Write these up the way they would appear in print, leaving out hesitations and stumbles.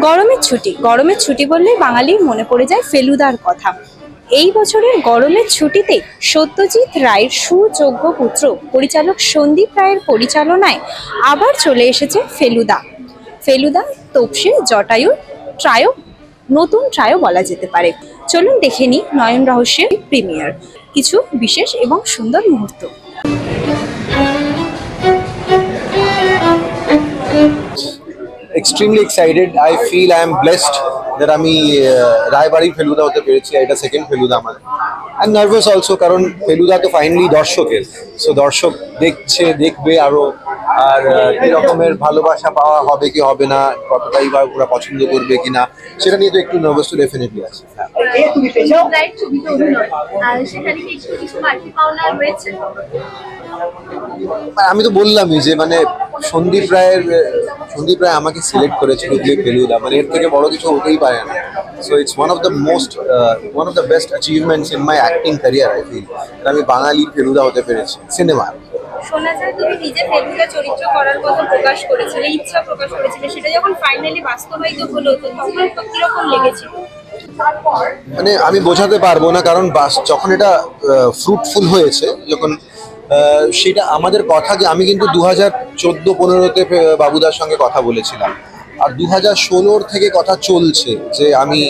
গরমের ছুটি বললে বাঙালির মনে পড়ে যায় ফেলুদার কথা। এই বছরের গরমের ছুটিতে সত্যজিৎ রায়ের সুযোগ্য পুত্র পরিচালক সন্দীপ রায়ের পরিচালনায় আবার চলে এসেছে ফেলুদা তোপসে জটায়ুর নতুন ট্রায়ও বলা যেতে পারে। চলুন দেখে নিই নয়ন রহস্যের প্রিমিয়ার কিছু বিশেষ এবং সুন্দর মুহূর্ত। Extremely excited. I feel I am blessed that আমি রায়বাড়ি ফেলুদা হতে পেরেছি। এটা সেকেন্ড ফেলুদা আমার। I'm nervous also কারণ ফেলুদা তো ফাইনালি দর্শকের, সো দর্শক দেখবে আরো, আর কি রকমের ভালোবাসা পাওয়া হবে কি হবে না, কতটাই বা ওরা পছন্দ করবে কিনা, সেটা নিয়ে তো একটু নার্ভাস তো ডেফিনেটলি আছে। আমি তো বললামই যে মানে সন্দীপ রায় আমাকে সিলেক্ট করেছিল যে ফেলুদা, মানে এর থেকে বড় কিছু হতেই পারে না। So it's one of the best achievements in my acting career I feel. আমি বাঙালি ফেলুদা হতে পেরেছি সিনেমা। শোনা যায় তুমি নিজে ফেলুদা চরিত্র করার কথা প্রকাশ করেছিলে, ইচ্ছা প্রকাশ করেছিলে, সেটা যখন ফাইনালি বাস্তবায়িত হলো তখন তো কিরকম লেগেছিল? মানে আমি বোঝাতে পারবো না, কারণ যখন এটা ফ্রুটফুল হয়েছে, যখন সেটা আমাদের কথা যে আমি কিন্তু 2014-15-তে বাবুদার সঙ্গে কথা বলেছিলাম, আর 2016 থেকে কথা চলছে যে আমি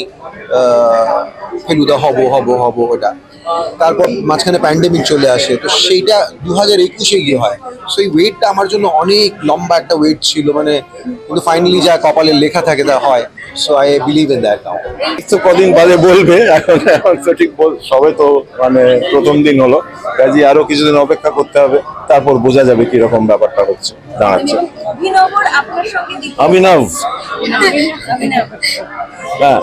ফেলুদা হব ওটা। তারপর মাঝখানে প্যান্ডেমিক চলে আসে, তো সেইটা 2021-এ গিয়ে হয়। সো এই ওয়েটটা আমার জন্য অনেক লম্বা একটা ওয়েট ছিল, মানে কিন্তু ফাইনালি যা কপালে লেখা থাকে তা হয়। So I believe in that নাও। তো কদিন বাদে বলবে, এখন তো ঠিক সবে তো মানে প্রথম দিন হলো, কাজে আরো কিছুদিন অপেক্ষা করতে হবে, তারপর বোঝা যাবে কিরকম ব্যাপারটা হচ্ছে দাঁড়াচ্ছে। অভিনব, হ্যাঁ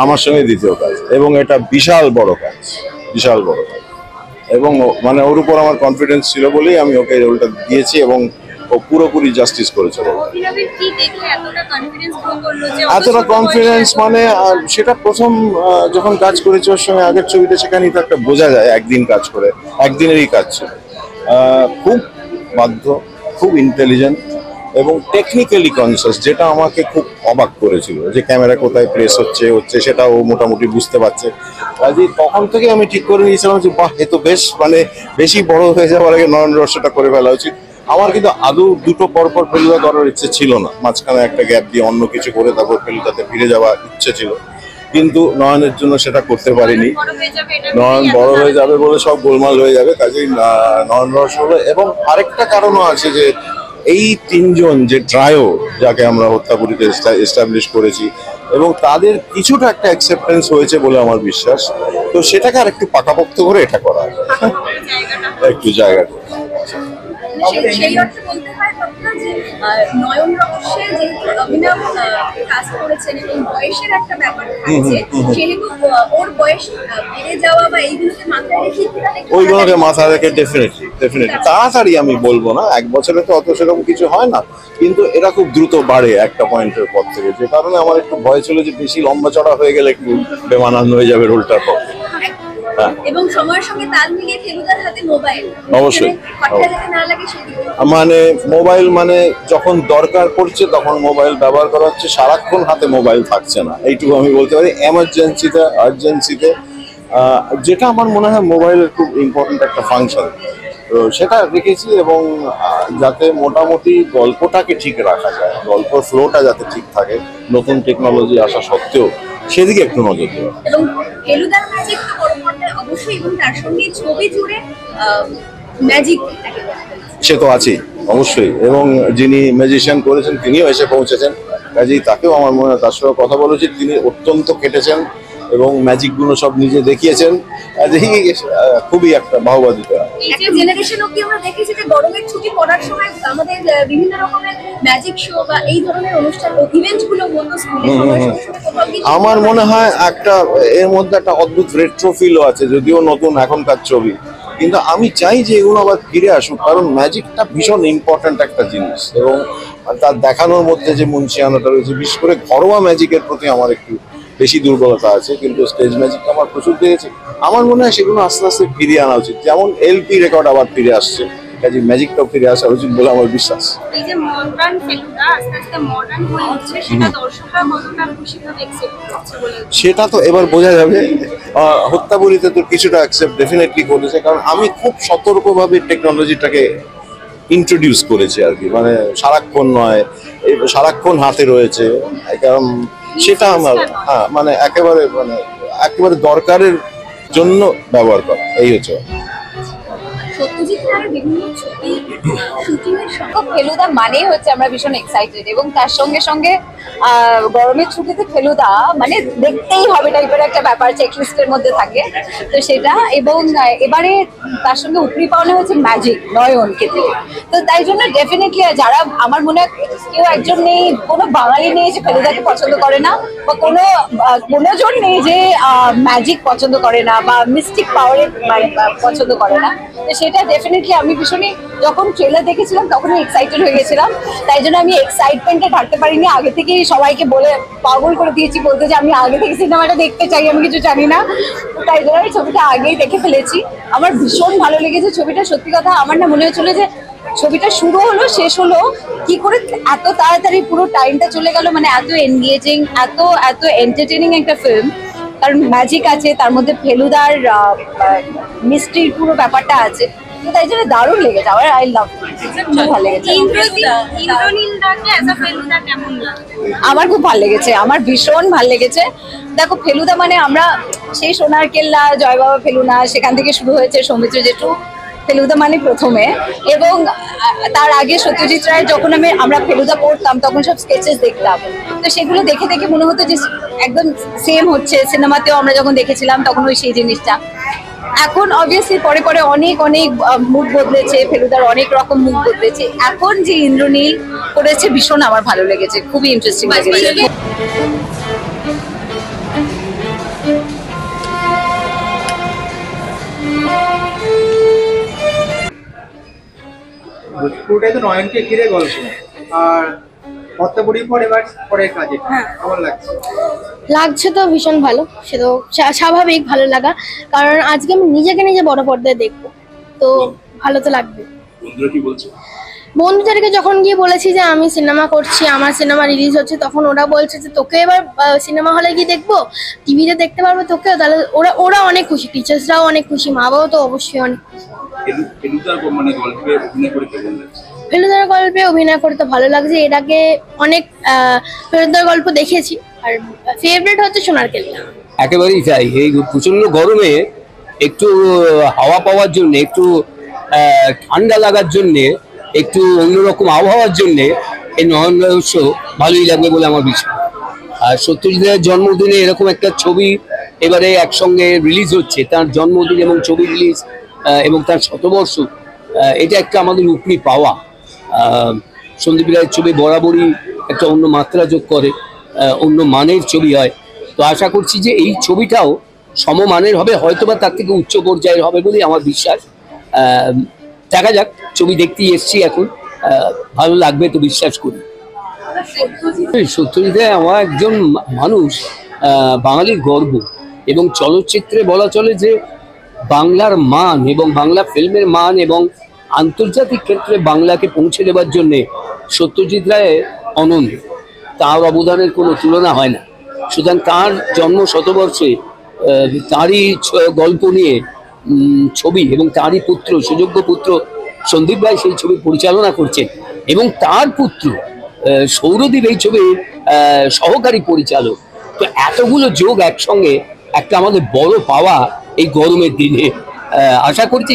আমার সঙ্গে দ্বিতীয় কাজ, এবং এটা বিশাল বড় কাজ এবং মানে ওর উপর আমার কনফিডেন্স ছিল বলেই আমি ওকে রোলটা দিয়েছি, এবং ও পুরোপুরি জাস্টিস করেছে। এতটা কনফিডেন্স মানে সেটা প্রথম যখন কাজ করেছে ওর সঙ্গে আগের ছবিতে, সেখানেই তো একটা বোঝা যায়। একদিন কাজ করে, একদিনেরই কাজ ছিল। খুব বাধ্য, খুব ইন্টেলিজেন্ট এবং টেকনিক্যালি কনসিয়াস, যেটা আমাকে খুব অবাক করেছিল, যে ক্যামেরা কোথায় প্লেস হচ্ছে সেটাও মোটামুটি বুঝতে পারছে। কাজে তখন থেকে আমি ঠিক করে নিয়েছিলাম যে বাহ, এ তো বেশ মানে বেশি বড় হয়ে যাওয়ার আগে নয়ন রহস্যটা করে ফেলা উচিত। আমার কিন্তু আদৌ দুটো পরপর ফেলুদা করার ইচ্ছে ছিল না, মাঝখানে একটা গ্যাপ দিয়ে অন্য কিছু করে তারপর ফেলুদাতে ফিরে যাওয়ার ইচ্ছে ছিল, কিন্তু নয়নের জন্য সেটা করতে পারিনি। নয়ন বড় হয়ে যাবে বলে সব গোলমাল হয়ে যাবে, কাজেই নয়ন রহস্য হলো। এবং আরেকটা কারণও আছে যে এই তিনজন যে ট্রায়ো, যাকে আমরা হত্যাপুরীতে এস্টাবলিশ করেছি, এবং তাদের কিছুটা একটা অ্যাকসেপ্টেন্স হয়েছে বলে আমার বিশ্বাস। তো সেটাকে আর একটু পাকাপোক্ত করে এটা করা একটু জায়গাটা। সেই অর্থে বলতে হয় যে নয়ন রহস্যে যেহেতু অভিনব কাজ করেছেন এবং বয়সের একটা ব্যাপার থাকছে, সেহেতু ওর বয়স বেড়ে যাওয়া বা এইগুলোকে মাথায় রেখে ওইগুলোকে মাথায় রেখে ডেফিনেটলি তাড়াতাড়ি আমি বলবো না, 1 বছরে তো অত সেরকম কিছু হয় না, কিন্তু এটা খুব দ্রুত বাড়ে একটা পয়েন্টের পর থেকে, যে কারণে আমার একটু ভয় ছিল যে বেশি লম্বা চড়া হয়ে গেলে একটু বেমানান হয়ে যাবে রোলটার পর। এবং সময়ের সঙ্গে তাল মিলিয়ে ফেলুদার হাতে মোবাইল, অবশ্যই মানে মোবাইল মানে যখন দরকার পড়ছে তখন মোবাইল ব্যবহার করা হচ্ছে, সারাক্ষণ হাতে মোবাইল থাকছে না, এইটুকু আমি বলতে পারি। আর্জেন্সিতে যেটা আমার মনে হয় মোবাইলের খুব ইম্পর্টেন্ট একটা ফাংশন, তো সেটা রেখেছি। এবং যাতে মোটামুটি গল্পটাকে ঠিক রাখা যায়, গল্প ফ্লোটা যাতে ঠিক থাকে, নতুন টেকনোলজি আসা সত্ত্বেও সেদিকে একটু নজর দেওয়া। এবং ফেলুদার ম্যাজিক তো বড় পর্দায় অবশ্যই, এবং তার সঙ্গে ছবি জুড়ে ম্যাজিক সে তো আছেই অবশ্যই, এবং যিনি ম্যাজিশিয়ান করেছেন তিনিও এসে পৌঁছেছেন, কাজেই তাকেও আমার মনে হয় তার সঙ্গে কথা বলা উচিত। তিনি অত্যন্ত কেটেছেন এবং ম্যাজিক গুলো সব নিজে দেখিয়েছেন, খুবই একটা বাহবা দিতে হয়। একটা জেনারেশন অবধি আমরা দেখেছি যে গরমের ছুটি পড়ার সময় আমাদের বিভিন্ন রকমের ম্যাজিক শো বা এই ধরনের অনুষ্ঠান ইভেন্ট গুলো হতো স্কুলে। আমার মনে হয় একটা এর মধ্যে একটা অদ্ভুত রেট্রো ফিলও আছে, যদিও নতুন এখনকার ছবি, কিন্তু আমি চাই যে এগুলো আবার ফিরে আসুক, কারণ ম্যাজিকটা ভীষণ ইম্পর্ট্যান্ট একটা জিনিস, এবং তার দেখানোর মধ্যে যে মুন্সিয়ানাটা রয়েছে, বিশেষ করে ঘরোয়া ম্যাজিকের প্রতি আমার একটু বেশি দুর্বলতা আছে, কিন্তু স্টেজ ম্যাজিক আমার প্রচুর দেখেছি। আমার মনে হয় সেগুলো আস্তে আস্তে ফিরিয়ে আনা উচিত, যেমন এলপি রেকর্ড আবার ফিরে আসছে, কাজে ম্যাজিকটাও ফিরে আসা উচিত বলে আমার বিশ্বাস। এই যে মডার্ন ফেলুদা আস্তে আস্তে মডার্ন হয়ে উঠছে, সেটা দর্শকরা কতটা খুশিভাবে অ্যাকসেপ্ট করছে বলে? সেটা তো এবার বোঝা যাবে। হত্যাবলিতে তো কিছুটা অ্যাকসেপ্ট ডেফিনেটলি করেছে, কারণ আমি খুব সতর্কভাবে টেকনোলজিটাকে ইন্ট্রোডিউস করেছি আর কি, মানে সারাক্ষণ নয়, সারাক্ষণ হাতে রয়েছে, কারণ সেটা আমার মানে একেবারে দরকারের জন্য ব্যবহার করা, এই হচ্ছে। সত্যজিৎ রায়ের বিভিন্ন ছবি শুটিংয়ের সঙ্গে ফেলুদা মানেই হচ্ছে আমরা ভীষণ এক্সাইটেড, এবং তার সঙ্গে সঙ্গে গরমের ছুটিতে ফেলুদা মানে দেখতেই হবে টাইপের একটা ব্যাপার চেকলিস্টের মধ্যে থাকে, তো সেটা। এবং এবারে তার সঙ্গে উপরি পাওনা হচ্ছে ম্যাজিক নয়ন ক্ষেত্রে, তো তাই জন্য ডেফিনেটলি যারা আমার মনে হয় কেউ একজন নেই, কোনো বাঙালি নেই যে ফেলুদাকে পছন্দ করে না, বা কোনো জন নেই যে ম্যাজিক পছন্দ করে না বা মিস্টিক পাওয়ারের পছন্দ করে না। তো সেটা ডেফিনেটলি আমি ভীষণই, যখন ট্রেলার দেখেছিলাম তখনই এক্সাইটেড হয়ে গেছিলাম, তাই জন্য আমি এক্সাইটমেন্টে থাকতে পারিনি, আগে থেকেই সবাইকে বলে পাগল করে দিয়েছি, বলতে যে আমি আগে থেকে সিনেমাটা দেখতে চাই, আমি কিছু জানি না, তাই জন্য আমি ছবিটা আগেই দেখে ফেলেছি। আমার ভীষণ ভালো লেগেছে ছবিটা, সত্যি কথা। আমার না মনে হচ্ছিল যে ছবিটা শুরু হলো শেষ হলো কি করে এত তাড়াতাড়ি পুরো টাইমটা চলে গেল, মানে এত এনগেজিং, এত এন্টারটেইনিং একটা ফিল্ম, কারণ ম্যাজিক আছে তার মধ্যে, ফেলুদার মিস্ট্রির পুরো ব্যাপারটা আছে, তো তাই জন্য দারুণ লেগেছে আমার। আই লাভ, ভালো লেগেছে। আমার খুব ভালো লেগেছে, আমার ভীষণ ভালো লেগেছে। দেখো ফেলুদা মানে আমরা সেই সোনার কেল্লা, জয় বাবা ফেলুনা, সেখান থেকে শুরু হয়েছে সৌমিত্র জেঠু ফেলুদা মানে প্রথমে, এবং তার আগে সত্যজিৎ রায় যখন আমরা ফেলুদা পড়তাম তখন সব স্কেচেস দেখতাম, তো সেগুলো দেখে দেখে মনে হতো যে একদম সেম হচ্ছে। সিনেমাতেও আমরা যখন দেখেছিলাম তখন ওই সেই জিনিসটা। এখন অবভিয়াসলি পরে পরে অনেক মুখ বদলেছে, ফেলুদার অনেক রকম মুখ বদলেছে। এখন যে ইন্দ্রনীল করেছে ভীষণ আমার ভালো লেগেছে, খুবই ইন্টারেস্টিং লেগেছে। পুরোটাই তো নয়নকে ঘিরে গল্প, আর হত্যাপুরীর পর এবার পরের কাজে কেমন লাগছে? লাগছে তো ভীষণ ভালো, সে তো স্বাভাবিক ভালো লাগা, কারণ আজকে আমি নিজে বড় পর্দায় দেখবো, তো ভালো তো লাগবে। বন্ধুদেরকে যখন গিয়ে বলেছি যে আমি সিনেমা করছি, আমার সিনেমা রিলিজ হচ্ছে, তখন ওরা বলছে যে তোকে এবার সিনেমা হলে গিয়ে দেখবো, টিভিতে দেখতে পারবো তোকেও, তাহলে ওরা অনেক খুশি, টিচার্সরাও অনেক খুশি, মা বাবাও তো অবশ্যই অনেক খুশি। ফেলুদার গল্পে অভিনয় করতে ভালো লাগছে, এর আগে অনেক ফেলুদার গল্প দেখেছি, আর ফেভারিট হচ্ছে সোনার কেল্লা। একেবারেই তাই, এই প্রচন্ড গরমে একটু হাওয়া পাওয়ার জন্য, একটু ঠান্ডা লাগার জন্যে, একটু অন্যরকম আবহাওয়ার জন্যে এই নয়ন রহস্য ভালোই লাগবে বলে আমার বিশ্বাস। আর সত্যজিতের জন্মদিনে এরকম একটা ছবি এবারে একসঙ্গে রিলিজ হচ্ছে, তার জন্মদিন এবং ছবি রিলিজ এবং তার শতবর্ষ, এটা একটা আমাদের উপরি পাওয়া। সন্দীপ রায়ের ছবি বরাবরই একটা অন্য মাত্রা যোগ করে, অন্য মানের ছবি হয়, তো আশা করছি যে এই ছবিটাও সমমানের হবে, হয়তোবা তার থেকে উচ্চ পর্যায়ের হবে বলেই আমার বিশ্বাস। দেখা যাক, ছবি দেখতেই এসছি এখন, ভালো লাগবে তো বিশ্বাস করি। সত্যজিৎ আমার একজন মানুষ, বাঙালির গর্ব, এবং চলচ্চিত্রে বলা চলে যে বাংলার মান এবং বাংলা ফিল্মের মান এবং আন্তর্জাতিক ক্ষেত্রে বাংলাকে পৌঁছে দেওয়ার জন্যে সত্যজিৎ রায়ের অনন্য, তার অবদানের কোনো তুলনা হয় না। সুতরাং তার জন্ম শতবর্ষে তারই গল্প নিয়ে ছবি, এবং তারই পুত্র, সুযোগ্য পুত্র সন্দীপ রায় সেই ছবি পরিচালনা করছেন, এবং তার পুত্র সৌরদীপ এই ছবির সহকারী পরিচালক। তো এতগুলো যোগ একসঙ্গে একটা আমাদের বড় পাওয়া এই গরমের দিনে। আশা করছি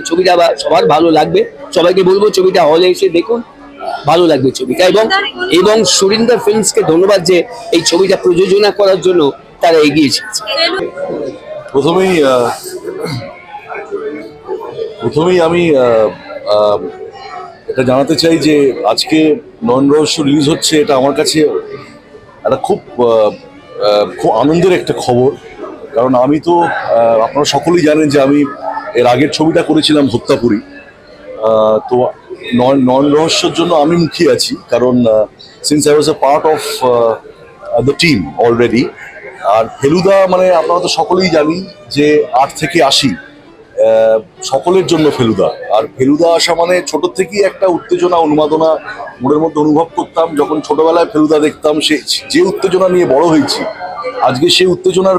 ছবিটা সবার ভালো লাগবে, সবাইকে বলবো ছবিটা হলে এসে দেখুন, ভালো লাগবে ছবিটা। এবং সুরিন্দর ফিল্মসকে ধন্যবাদ যে এই ছবিটা প্রযোজনা করার জন্য তারা এগিয়ে এসেছে। প্রথমেই আমি এটা জানাতে চাই যে আজকে নয়ন রহস্য রিলিজ হচ্ছে, এটা আমার কাছে একটা খুব আনন্দের একটা খবর। কারণ আমি তো আপনারা সকলেই জানেন যে আমি এর আগের ছবিটা করেছিলাম হত্যাপুরী, তো নয়ন রহস্যের জন্য আমি মুখিয়ে আছি, কারণ since I was a part of the team already. আর ফেলুদা মানে আপনারা তো সকলেই জানি যে 8 থেকে 80 সকলের জন্য ফেলুদা। আর ফেলুদা আসা মানে ছোট থেকেই একটা উত্তেজনা উন্মাদনা মনের মধ্যে অনুভব করতাম। যখন ছোটবেলায় ফেলুদা দেখতাম, যে উত্তেজনা নিয়ে বড় হয়েছি, আজকে সেই উত্তেজনার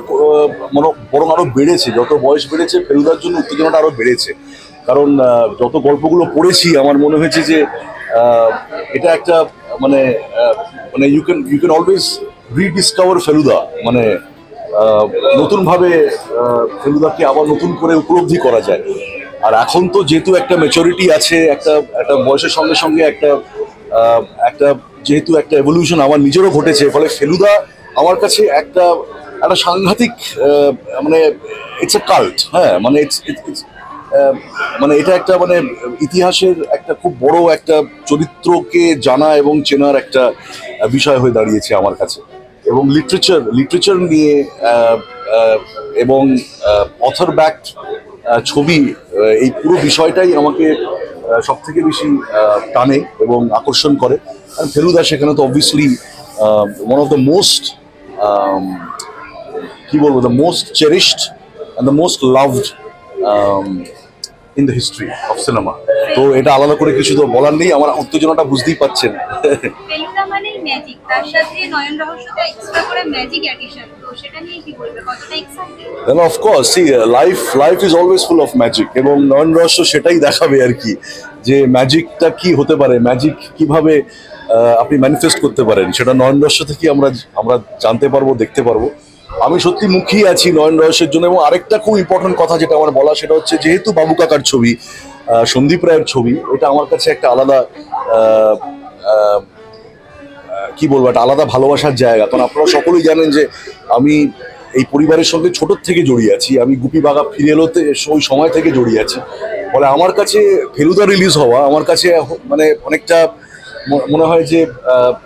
বরং আরো বেড়েছে। যত বয়স বেড়েছে ফেলুদার জন্য উত্তেজনাটা আরো বেড়েছে। কারণ যত গল্পগুলো পড়েছি আমার মনে হয়েছে যে এটা একটা মানে মানে you can always rediscover Feluda, মানে নতুন ভাবে ফেলুদাকে আবার নতুন করে উপলব্ধি করা যায়। আর এখন তো যেহেতু একটা ম্যাচুরিটি আছে, একটা বয়সের সঙ্গে সঙ্গে একটা যেহেতু একটা এভলিউশন আমার নিজেরও ঘটেছে, ফলে ফেলুদা আমার কাছে একটা সাংঘাতিক মানে ইটস এ কাল্ট। হ্যাঁ, মানে মানে এটা একটা মানে ইতিহাসের একটা খুব বড় একটা চরিত্রকে জানা এবং চেনার একটা বিষয় হয়ে দাঁড়িয়েছে আমার কাছে। এবং লিটারেচার নিয়ে এবং অথর ব্যাকড ছবি, এই পুরো বিষয়টাই আমাকে সব থেকে বেশি টানে এবং আকর্ষণ করে। আর ফেলুদা সেখানে তো obviously one of the most কি বলবো, the most cherished and the most loved in the history of cinema. তো এটা আলাদা করে কিছু তো বলার নেই, আমার উত্তেজনাটা বুঝতেই পাচ্ছেন। ফেলুদা মানেই ম্যাজিক, তার সাথে নয়ন রহস্যটা এক্সট্রা করে ম্যাজিক অ্যাডিশন, তো সেটা নিয়ে কি বলবে, কতটা excited? Then of course, see, life is always full of magic, এবং নয়ন রহস্য সেটাই দেখাবে আর কি, যে ম্যাজিকটা কি হতে পারে, ম্যাজিক কিভাবে আপনি ম্যানিফেস্ট করতে পারেন, সেটা নয়ন রহস্য থেকে আমরা জানতে পারবো, দেখতে পারবো। আমি সত্যি মুখিয়ে আছি নয়ন রহস্যের জন্য। এবং আরেকটা খুব ইম্পর্টেন্ট কথা যেটা আমার বলা, সেটা হচ্ছে যেহেতু বাবু কাকার ছবি, সন্দীপ রায়ের ছবি, এটা আমার কাছে একটা আলাদা কি বলবো, একটা আলাদা ভালোবাসার জায়গা। কারণ আপনারা সকলেই জানেন যে আমি এই পরিবারের সঙ্গে ছোট থেকে জড়িয়ে আছি। আমি গুপি বাঘা ফিরে এলোতে ওই সময় থেকে জড়িয়ে আছি। ফলে আমার কাছে ফেলুদা রিলিজ হওয়া আমার কাছে মানে অনেকটা মনে হয় যে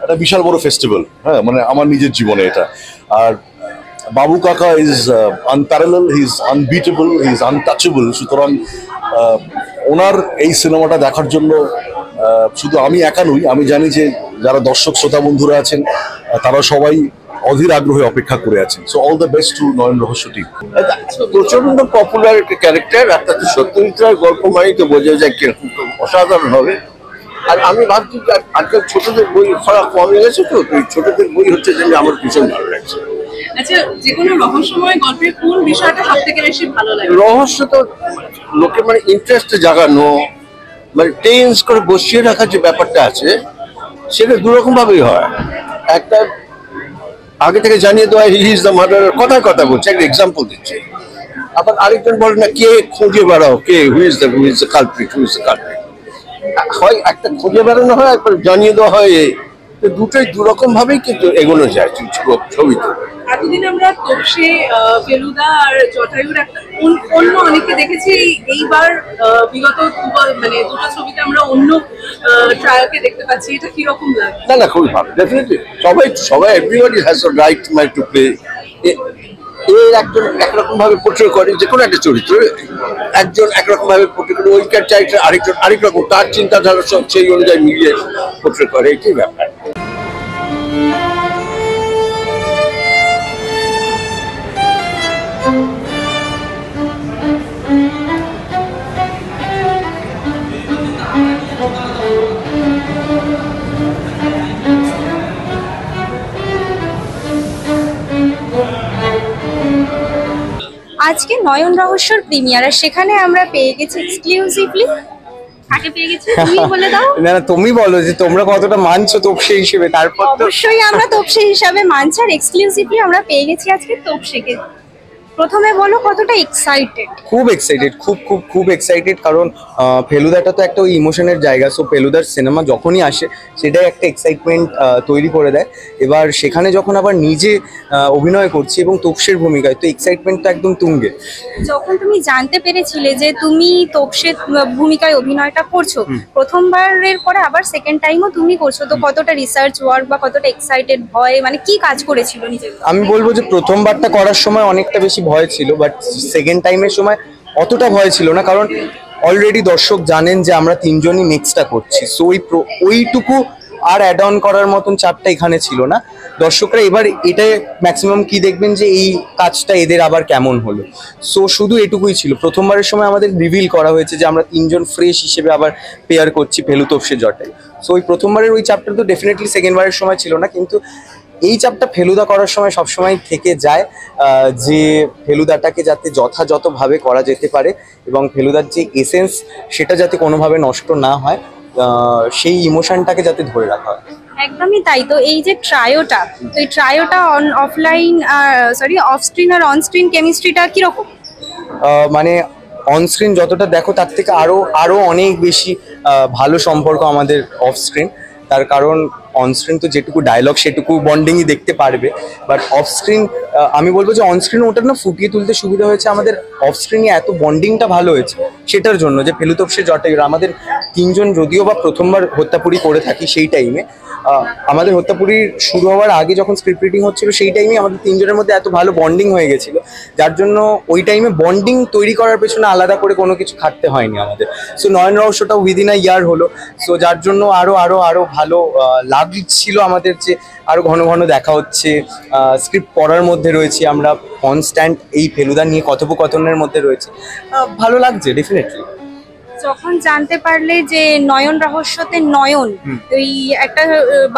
একটা বিশাল বড় ফেস্টিভ্যাল। হ্যাঁ, মানে আমার নিজের জীবনে এটা। আর বাবু কাকা is unparalleled, he is unbeatable, he is untouchable. সুতরাং ওনার এই সিনেমাটা দেখার জন্য শুধু আমি একা নই, আমি জানি যে যারা দর্শক শ্রোতা বন্ধুরা আছেন তারা সবাই অধীর আগ্রহে অপেক্ষা করে আছেন। So all the best to Nayan Rahasya team. প্রচন্ড পপুলার একটা ক্যারেক্টার, আর তাতে সত্যজিৎ রায়ের গল্প মানেই তো বোঝা যায় কিরকম অসাধারণ হবে। আর আমি ভাবছি যে আজকাল ছোটদের বই পড়া কম লেগেছে, তো ছোটদের বই হচ্ছে যে আমার ভীষণ ভালো লাগছে। আচ্ছা, যে কোনো রহস্যময় গল্পের কোন বিষয়টা সব থেকে বেশি ভালো লাগে? রহস্য তো লোকের মানে ইন্টারেস্ট জাগানো, মানে টেন্স করে বসিয়ে রাখার যে ব্যাপারটা আছে, সেটা দুরকম ভাবেই হয়। একটা আগে থেকে জানিয়ে দেওয়া হি ইজ দ্য মার্ডারার, কথা বলছে, একটা এক্সাম্পল দিচ্ছে। আবার আরেকজন বলে না, কে খুঁজে বেড়াও, কে হু ইজ দ্য কালপ্রিট, হয় একটা খুঁজে বেড়ানো হয়, একবার জানিয়ে দেওয়া হয়। তো দুটোই দুরকম ভাবেই কিন্তু এগোনো যায় ছবিতে। এতদিন আমরা তোপসে, ফেলুদা আর জটায়ুর একটা অন্য অনেককে দেখেছি। এইবার বিগত মানে দুটো ছবিতে আমরা অন্য ট্রায়ালকে দেখতে পাচ্ছি, এটা কিরকম লাগে? না, খুবই ভালো, ডেফিনেটলি। সবাই everybody has a right mind to play. এর একজন একরকম ভাবে পোর্ট্রে করে, যে কোনো একটা চরিত্র একজন একরকম ভাবে পোর্ট্রে করে, ওই ক্যারেক্টার আরেকজন আরেক রকম, তার চিন্তাধারা সব সেই অনুযায়ী মিলিয়ে পোর্ট্রে করে, এটাই ব্যাপার। আজকে নয়ন রহস্যর প্রিমিয়ার, আর সেখানে আমরা পেয়ে গেছি এক্সক্লুসিভলি, কাকে পেয়ে গেছি তুমি বলে দাও। না, তুমি বলো যে তোমরা কতটা মানছো তোপসে হিসেবে। তারপর অবশ্যই আমরা তোপসে হিসাবে মানছি, আর এক্সক্লুসিভলি আমরা পেয়ে গেছি আজকে তোপসেকে। প্রথমে বলো কতটা এক্সাইটেড? খুব এক্সাইটেড, খুব এক্সাইটেড। কারণ ফেলুদাটা তো একটা ওই ইমোশনের জায়গা। সো ফেলুদার সিনেমা যখনই আসে সেটাই একটা এক্সাইটমেন্ট তৈরি করে দেয়। এবার সেখানে যখন আবার নিজে অভিনয় করছি এবং তোপসের ভূমিকায়, তো এক্সাইটমেন্টটা একদম তুঙ্গে। যখন তুমি জানতে পেরেছিলে যে তুমি তোপসের ভূমিকায় অভিনয়টা করছো, প্রথমবারের পরে আবার সেকেন্ড টাইমও তুমি করছো, তো কতটা রিসার্চ ওয়ার্ক বা কতটা এক্সাইটেড, ভয়, মানে কি কাজ করেছিল নিজের? আমি বলবো যে প্রথমবারটা করার সময় অনেকটা বেশি ভয় ছিল, বাট সেকেন্ড টাইমের সময় অতটা ভয় ছিল না। কারণ অলরেডি দর্শক জানেন যে আমরা তিনজনই নেক্সটটা করছি। সো ওইটুকু আর অ্যাড অন করার মতন চাপটা এখানে ছিল না। দর্শকরা এবার এটা ম্যাক্সিমাম কি দেখবেন যে এই কাজটা এদের আবার কেমন হলো। সো শুধু এটুকুই ছিল। প্রথমবারের সময় আমাদের রিভিল করা হয়েছে যে আমরা 3 জন ফ্রেশ হিসেবে আবার পেয়ার করছি ফেলু তোপসে জটায়ু। সো ওই প্রথমবারের ওই চাপটা তো ডেফিনেটলি সেকেন্ডবারের সময় ছিল না, কিন্তু এই চাপটা ফেলুদা করার সময় সবসময় থেকে যায় যে ফেলুদাটাকে যাতে যথাযথভাবে করা যেতে পারে এবং ফেলুদার যে এসেন্স সেটা যাতে কোনোভাবে নষ্ট না হয়, সেই ইমোশনটাকে যাতে ধরে রাখা হয়। একদমই তাই। তো এই যে ট্রায়োটা, তো এই ট্রায়োটা অফ স্ক্রিন আর অন স্ক্রিন কেমিস্ট্রিটা কিরকম? মানে অন স্ক্রিন যতটা দেখো তার থেকে আরো অনেক বেশি ভালো সম্পর্ক আমাদের অফ স্ক্রিন। তার কারণ অন স্ক্রিন তো যেটুকু ডায়লগ সেটুকু বন্ডিংই দেখতে পারবে, বাট অফ স্ক্রিন আমি বলবো যে অন স্ক্রিন ওটা না ফুটিয়ে তুলতে সুবিধা হয়েছে। আমাদের অফ স্ক্রিনে এত বন্ডিংটা ভালো হয়েছে সেটার জন্য যে ফেলু তোপসে জটায়ু আমাদের 3 জন যদিও বা প্রথমবার হত্যাপুরি করে থাকি, সেই টাইমে আমাদের হত্যাপুরি শুরু হওয়ার আগে যখন স্ক্রিপ্ট রিডিং হচ্ছিল সেই টাইমে আমাদের 3 জনের মধ্যে এত ভালো বন্ডিং হয়ে গেছিল, যার জন্য ওই টাইমে বন্ডিং তৈরি করার পেছনে আলাদা করে কোনো কিছু খাটতে হয়নি আমাদের। সো নয়ন রহস্যটাও উইদিন আ ইয়ার হলো। সো যার জন্য আরো ভালো লাভ ছিল আমাদের, যে আরো ঘন ঘন দেখা হচ্ছে, স্ক্রিপ্ট পড়ার মধ্যে রয়েছি আমরা, কনস্ট্যান্ট এই ফেলুদা নিয়ে কথোপকথনের মধ্যে রয়েছে, ভালো লাগছে ডেফিনেটলি। যখন জানতে পারলে যে নয়ন রহস্যতে নয়ন ওই একটা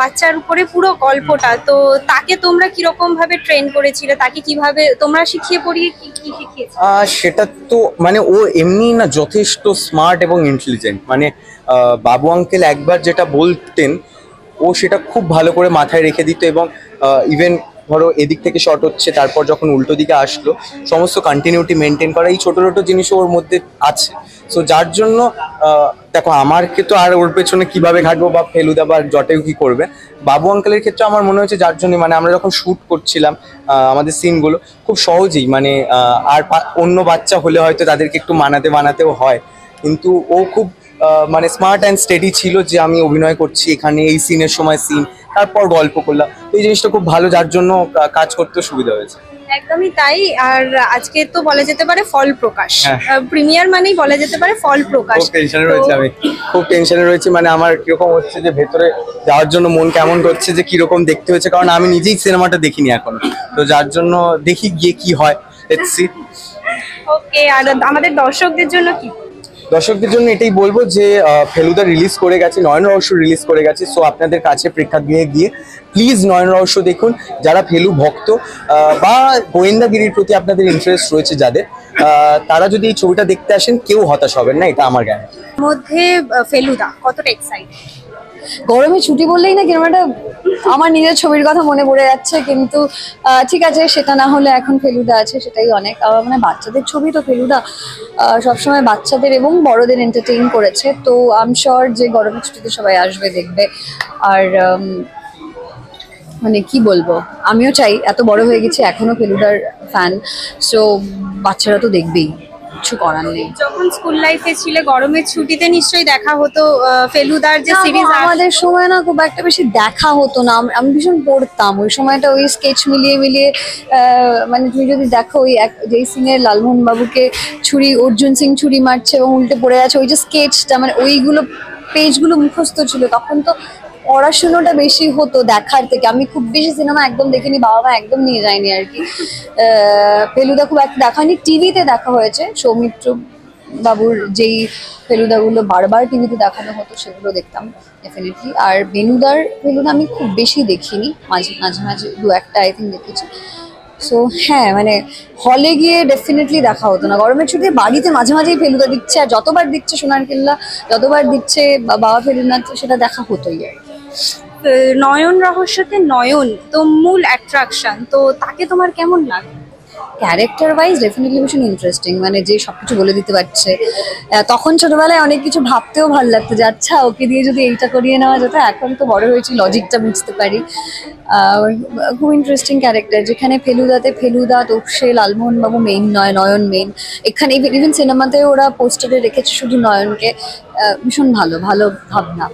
বাচ্চার উপরে পুরো গল্পটা, তো তাকে তোমরা কিরকম ভাবে ট্রেন করেছিলে, তাকে কিভাবে তোমরা শিখিয়ে পড়িয়ে কি শিখিয়েছো? সেটা তো মানে ও এমনি না যথেষ্ট স্মার্ট এবং ইন্টেলিজেন্ট। মানে বাবু আঙ্কেল একবার যেটা বলতেন ও সেটা খুব ভালো করে মাথায় রেখে দিত, এবং ইভেন ধরো এদিক থেকে শর্ট হচ্ছে তারপর যখন উল্টো দিকে আসলো সমস্ত কন্টিনিউটি মেনটেন করা, এই ছোট ছোট জিনিসও ওর মধ্যে আছে। সো যার জন্য দেখো আমারকে তো আর ওর পেছনে কিভাবে ঘাটবো বা ফেলুদা বা জটায়ু কি করবে, বাবু আঙ্কেলের ক্ষেত্রে আমার মনে হয়েছে যার জন্য মানে আমরা যখন শ্যুট করছিলাম আমাদের সিনগুলো খুব সহজেই মানে আর অন্য বাচ্চা হলে হয়তো তাদেরকে একটু বানাতেও হয়, কিন্তু ও খুব মানে স্মার্ট অ্যান্ড স্টেডি ছিল যে আমি অভিনয় করছি এখানে, এই সিনের সময় সিন, তারপর গল্প করলাম। এই জিনিসটা খুব ভালো, যার জন্য কাজ করতে সুবিধা হয়েছে। একদমই তাই। আর আজকে তো বলা যেতে পারে ফল প্রকাশ, প্রিমিয়ার মানেই বলা যেতে পারে ফল প্রকাশ। খুব টেনশনে রয়েছে, আমি খুব টেনশনে রয়েছি। মানে আমার কিরকম হচ্ছে যে ভেতরে যাওয়ার জন্য মন কেমন করছে যে কিরকম দেখতে হচ্ছে, কারণ আমি নিজেই সিনেমাটা দেখিনি এখনো, তো যার জন্য দেখি গিয়ে কি হয়, লেটস সি। ওকে, আর আমাদের দর্শকদের জন্য কি? দর্শকদের জন্য এটাই বলবো যে ফেলুদা রিলিজ করে গেছে, নয়ন রহস্য রিলিজ করে গেছে। সো আপনাদের কাছে প্রেক্ষাগৃহে গিয়ে প্লিজ নয়ন রহস্য দেখুন। যারা ফেলু ভক্ত বা গোয়েন্দাগিরির প্রতি আপনাদের ইন্টারেস্ট রয়েছে যাদের, তারা যদি এই ছবিটা দেখতে আসেন কেউ হতাশ হবেন না, এটা আমার জ্ঞান। মধ্যে ফেলুদা কতটা এক্সাইটেড? গরমে ছুটি বললেই না কিরকম একটা আমার নিজের ছবির কথা মনে পড়ে যাচ্ছে, কিন্তু ঠিক আছে সেটা না হলে এখন ফেলুদা আছে সেটাই অনেক। মানে বাচ্চাদের ছবি তো ফেলুদা সবসময় বাচ্চাদের এবং বড়দের এন্টারটেইন করেছে, তো আই এম শিওর যে গরমের ছুটিতে সবাই আসবে দেখবে। আর মানে কি বলবো, আমিও চাই, এত বড় হয়ে গেছি এখনো ফেলুদার ফ্যান, সো বাচ্চারা তো দেখবেই, কিছু করার নেই। যখন স্কুল লাইফে ছিলে গরমের ছুটিতে নিশ্চয়ই দেখা হতো ফেলুদার যে সিরিজ। আমাদের সময় না খুব একটা বেশি দেখা হতো না, আমি ভীষণ পড়তাম ওই সময়টা, ওই স্কেচ মিলিয়ে মানে তুমি যদি দেখো ওই যেই সিনে লালমোহন বাবুকে অর্জুন সিং ছুরি মারছে এবং উল্টে পড়ে আছে, ওই যে স্কেচটা মানে ওইগুলো পেজগুলো মুখস্থ ছিল। তখন তো পড়াশুনোটা বেশি হতো দেখার থেকে। আমি খুব বেশি সিনেমা একদম দেখিনি, বাবা মা একদম নিয়ে যায়নি আর কি। ফেলুদা খুব একটা দেখা হয়নি, টিভিতে দেখা হয়েছে। সৌমিত্র বাবুর যেই ফেলুদাগুলো বারবার টিভিতে দেখানো হতো সেগুলো দেখতাম ডেফিনেটলি। আর ফেলুদা আমি খুব বেশি দেখিনি, মাঝে মাঝে দু একটা আই থিঙ্ক দেখেছি। সো হ্যাঁ, মানে হলে গিয়ে ডেফিনেটলি দেখা হতো না। গরমের ছুটিতে বাড়িতে মাঝে মাঝেই ফেলুদা দিচ্ছে, আর যতবার দিচ্ছে সোনার কেল্লা, যতবার দিচ্ছে বাবা ফেলুদা, সেটা দেখা হতোই আর কি। নয়ন রহস্যতে নয়ন তো মূল অ্যাট্রাকশন, তো তাকে তোমার কেমন লাগে? ক্যারেক্টার ওয়াইজ ডেফিনেটলি ভীষণ ইন্টারেস্টিং, মানে যে সবকিছু বলে দিতে পারছে। তখন ছোটবেলায় অনেক কিছু ভাবতেও ভালো লাগতো যে আচ্ছা ওকে দিয়ে যদি এইটা করিয়ে নেওয়া যেত। এখন তো বড় হয়েছি, লজিকটা বুঝতে পারি। খুব ইন্টারেস্টিং ক্যারেক্টার, যেখানে ফেলুদা, তোপসে, লালমোহন বাবু মেইন নয়, নয়ন মেইন। এখানে ইভেন সিনেমাতে ওরা পোস্টারে রেখেছে শুধু নয়নকে। ভীষণ ভালো ভাবনা।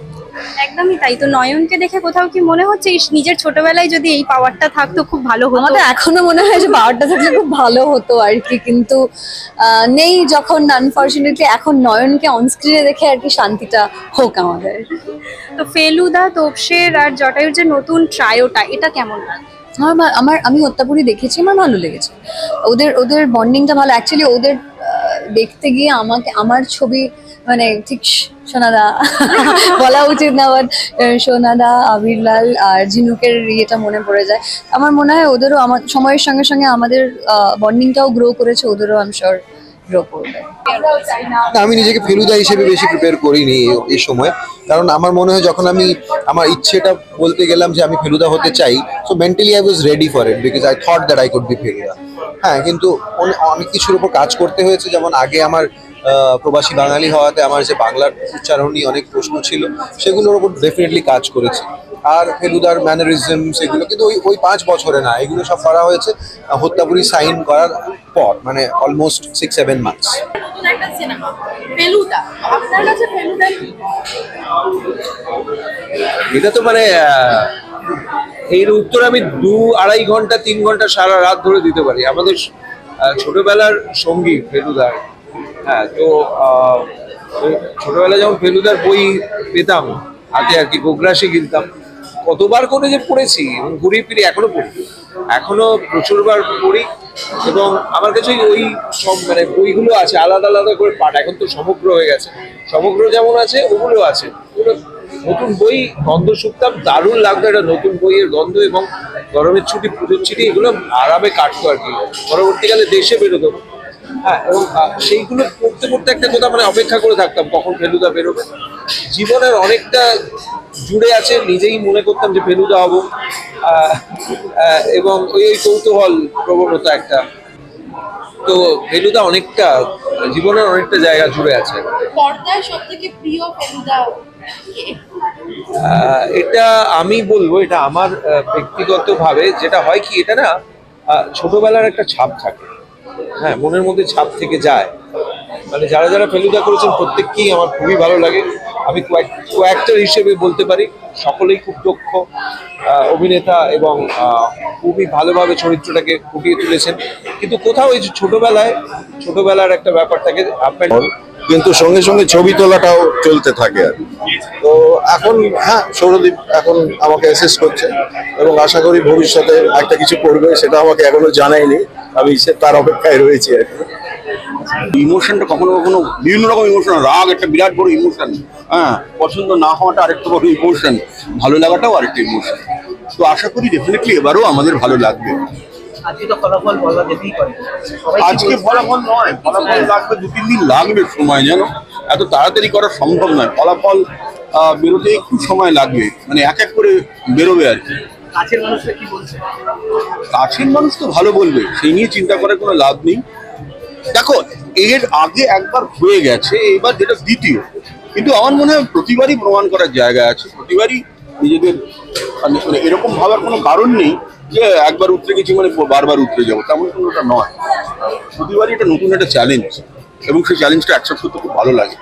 একদমই তাই। তো নয়নকে দেখে কোথাও কি মনে হচ্ছে ইস, নিজের ছোটবেলায় যদি এই পাওয়ারটা থাকতো খুব ভালো হতো? আমাদের এখনো মনে হয় যে পাওয়ারটা থাকলে খুব ভালো হতো আর কি, কিন্তু নেই যখন, আনফরচুনেটলি এখন নয়নকে অনস্ক্রিনে দেখে আর কি শান্তিটা হোক আমাদের। তো ফেলুদা, তোপসের আর জটায়ুর যে নতুন ট্রায়োটা, এটা কেমন লাগে? আমি হত্যাপুরি দেখেছি, আমার ভালো লেগেছে। ওদের বন্ডিংটা ভালো। অ্যাকচুয়ালি ওদের দেখতে গিয়ে আমার ছবি মানে ঠিক সোনাদা বলা উচিত না, বাট সোনাদা, আবিরলাল আর ঝিনুকের ইয়েটা মনে পড়ে যায়। আমার মনে হয় ওদেরও আমার সময়ের সঙ্গে সঙ্গে আমাদের বন্ডিংটাও গ্রো করেছে, ওদেরও আই এম শিওর গ্রো করবে। আমি নিজেকে ফেলুদা হিসেবে বেশি প্রিপেয়ার করিনি এই সময়, কারণ আমার মনে হয় যখন আমি আমার ইচ্ছেটা বলতে গেলাম যে আমি ফেলুদা হতে চাই, so mentally I was ready for it because I thought that I could be Feluda. হ্যাঁ, কিন্তু অনেক কিছুর উপর কাজ করতে হয়েছে। যেমন আগে আমার প্রবাসী বাঙালি হওয়াতে আমার যে বাংলার উচ্চারণ নিয়ে অনেক প্রশ্ন ছিল, সেগুলোর উপর ডেফিনেটলি কাজ করেছি। আর ফেলুদার ম্যানারিজম সেগুলো কিন্তু ওই 5 বছরে না, এগুলো সব করা হয়েছে হত্যাপুরি সাইন করার পর, মানে অলমোস্ট 6-7 মান্থস। এটা তো মানে এর উত্তর আমি 2-2.5 ঘন্টা 3 ঘন্টা সারা রাত ধরে দিতে পারি। আমাদের ছোটবেলার সঙ্গী ফেলুদা। হ্যাঁ, তো ছোটবেলায় যখন ফেলুদার বই পেতাম হাতে আর কি, গোগ্রাসে কিনতাম, কতবার করে যে পড়েছি এবং ঘুরিয়ে ফিরে এখনো পড়ি, এখনো প্রচুরবার পড়ি। এবং আমার কাছে ওই সব মানে বইগুলো আছে আলাদা আলাদা করে পাঠ। এখন তো সমগ্র হয়ে গেছে, সমগ্র যেমন আছে ওগুলো আছে। নতুন বই গন্ধ শুকতাম, দারুণ লাগতো একটা নতুন বইয়ের গন্ধ। এবং গরমের ছুটি, পুজোর ছুটি, এগুলো আরামে কাটতো আর কি। পরবর্তীকালে দেশে বেরোতো। হ্যাঁ, এবং সেইগুলো পড়তে পড়তে একটা কথা মানে অপেক্ষা করে থাকতাম কখন ফেলুদা বেরোবে। জীবনের অনেকটা জুড়ে আছে, নিজেই মনে করতাম যে ফেলুদা হব, এবং ওই কৌতূহল প্রবণতা একটা। তো ফেলুদা অনেকটা জীবনের অনেকটা জায়গা জুড়ে আছে। এটা আমি বলবো, এটা আমার ব্যক্তিগতভাবে যেটা হয় কি, এটা না ছোটবেলার একটা ছাপ থাকে। হ্যাঁ, মনের মধ্যে ছাপ থেকে যায়। মানে যারা যারা ফেলুদা করেছেন প্রত্যেককেই আমার খুবই ভালো লাগে। আমি কোঅ্যাক্টর হিসেবে বলতে পারি সকলেই খুব দক্ষ অভিনেতা এবং খুবই ভালোভাবে চরিত্রটাকে ফুটিয়ে তুলেছেন। কিন্তু কোথাও এই যে ছোটবেলার একটা ব্যাপার থাকে, কিন্তু সঙ্গে সঙ্গে ছবি তোলাটাও চলতে থাকে আর। তো এখন হ্যাঁ, সৌরদীপ এখন আমাকে অ্যাসিস্ট করছে এবং আশা করি ভবিষ্যতে একটা কিছু করবে, সেটা আমাকে এখনো জানায়নি। আমি তার অপেক্ষায় রয়েছি আর কি। ইমোশনটা কখনো কখনো বিভিন্ন রকম ইমোশন, রাগ একটা বিরাট বড় ইমোশন, হ্যাঁ, পছন্দ না হওয়াটা আরেকটা বড় ইমোশন, ভালো লাগাটাও আরেকটা ইমোশন। তো আশা করি ডেফিনেটলি এবারও আমাদের ভালো লাগবে। আজকে তো ফলাফল বলা যেতেই পারে। আজকে ফলাফল নয়, ফলাফল লাগবে 2-3 দিন লাগবে সময়, জানো, এত তাড়াতাড়ি করা সম্ভব নয়। ফলাফল বেরোতে একটু সময় লাগবে, মানে এক এক করে বেরোবে আর কি। কাছের মানুষরা কি বলছে? কাছের মানুষ তো ভালো বলবে, সেই নিয়ে চিন্তা করার কোনো লাভ নেই। দেখো, এর আগে একবার হয়ে গেছে, এবার যেটা দ্বিতীয়, কিন্তু আমার মনে হয় প্রতিবারই প্রমাণ করার জায়গা আছে। প্রতিবারই নিজেদের মানে এরকম ভাবার কোনো কারণ নেই যে একবার উতরে গেছি মানে বারবার উতরে যাবো, তেমন কোনোটা নয়। প্রতিবারই এটা নতুন একটা চ্যালেঞ্জ, এবং সেই চ্যালেঞ্জটা অ্যাকসেপ্ট করতে খুব ভালো লাগে।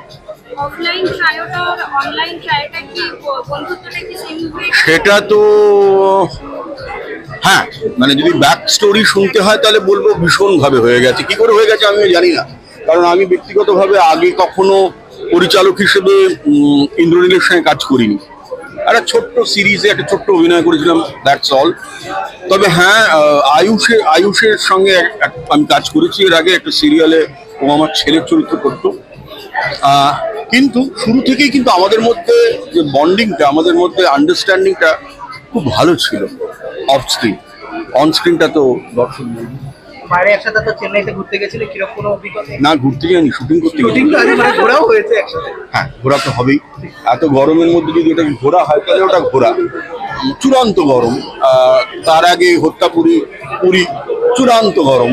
সেটা তো হ্যাঁ, মানে যদি ব্যাক স্টোরি শুনতে হয় তাহলে বলবো ভীষণভাবে হয়ে গেছে। কি করে হয়ে গেছে আমিও জানি না, কারণ আমি ব্যক্তিগতভাবে আগে কখনো পরিচালক হিসেবে ইন্দ্রনীলের সঙ্গে কাজ করিনি। একটা ছোট্ট সিরিজে একটা ছোট্ট অভিনয় করেছিলাম, দ্যাটস অল। তবে হ্যাঁ, আয়ুষের সঙ্গে আমি কাজ করেছি এর আগে একটা সিরিয়ালে, ও আমার ছেলের চরিত্র করতো। কিন্তু শুরু থেকেই কিন্তু আমাদের মধ্যে যে বন্ডিংটা, আমাদের মধ্যে আন্ডারস্ট্যান্ডিংটা খুব ভালো ছিল। অফ স্ক্রিন, অন স্ক্রিনটা তো দর্শক বাইরে একসাথে তো চেন্নাইতে ঘুরতে গেছিলে, কিরকম কোনো অভিজ্ঞতা? না, ঘুরতে যাইনি, শুটিং করতে গেছি। ঘোরাও হয়েছে একসাথে? হ্যাঁ, ঘোরা তো হবেই। এত গরমের মধ্যে যদি ওটা ঘোরা হয় তাহলে ওটা ঘোরা। চূড়ান্ত গরম, তার আগে হত্যাপুরি, পুরী, চূড়ান্ত গরম।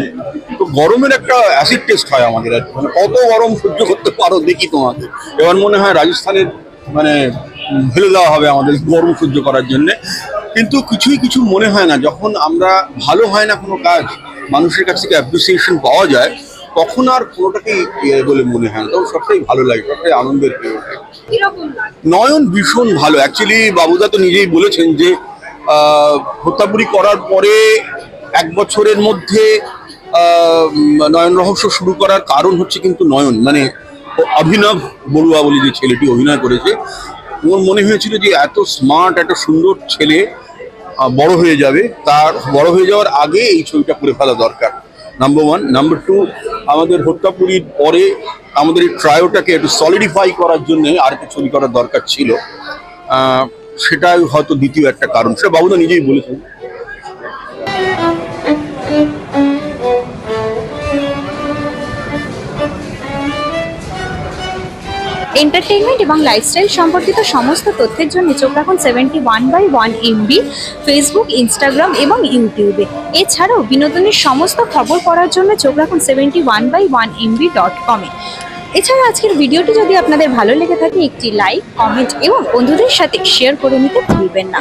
তো গরমের একটা অ্যাসিড টেস্ট হয় আমাদের, মানে কত গরম সহ্য করতে পারো দেখি তোমাকে। এবার মনে হয় রাজস্থানের মানে ফেলে দেওয়া হবে আমাদের গরম সহ্য করার জন্যে। কিন্তু কিছু মনে হয় না, যখন আমরা ভালো হয় না কোনো কাজ, মানুষের কাছ থেকে অ্যাপ্রিসিয়েশন পাওয়া যায়, তখন আর কোনোটাকেই বলে মনে হয় না, তখন সবটাই ভালো লাগে, সবটাই আনন্দের হয়ে ওঠে। নয়ন ভীষণ ভালো, অ্যাকচুয়ালি বাবুদা তো নিজেই বলেছেন যে হত্যাপুরি করার পরে 1 বছরের মধ্যে নয়ন রহস্য শুরু করার কারণ হচ্ছে কিন্তু নয়ন, মানে অভিনব বড়ুয়া বলে যে ছেলেটি অভিনয় করেছে, ওর মনে হয়েছিল যে এত স্মার্ট এত সুন্দর ছেলে বড় হয়ে যাবে, তার বড় হয়ে যাওয়ার আগে এই ছবিটা করে ফেলা দরকার, নাম্বার 1। নাম্বার 2, আমাদের হত্যাপুরির পরে আমাদের এই ট্রায়োটাকে একটু সলিডিফাই করার জন্য আর একটা ছবি করার দরকার ছিল, সেটাই হয়তো দ্বিতীয় একটা কারণ, সেটা বাবুদা নিজেই বলেছেন। এন্টারটেইনমেন্ট এবং লাইফস্টাইল সম্পর্কিত সমস্ত তথ্যের জন্য চোখ রাখুন 71/1 MB ফেসবুক, ইনস্টাগ্রাম এবং ইউটিউবে। এছাড়াও বিনোদনের সমস্ত খবর পড়ার জন্য চোখ রাখুন 71/1MB.com-এ। এছাড়া আজকের ভিডিওটি যদি আপনাদের ভালো লেগে থাকে একটি লাইক, কমেন্ট এবং বন্ধুদের সাথে শেয়ার করে নিতে ভুলবেন না।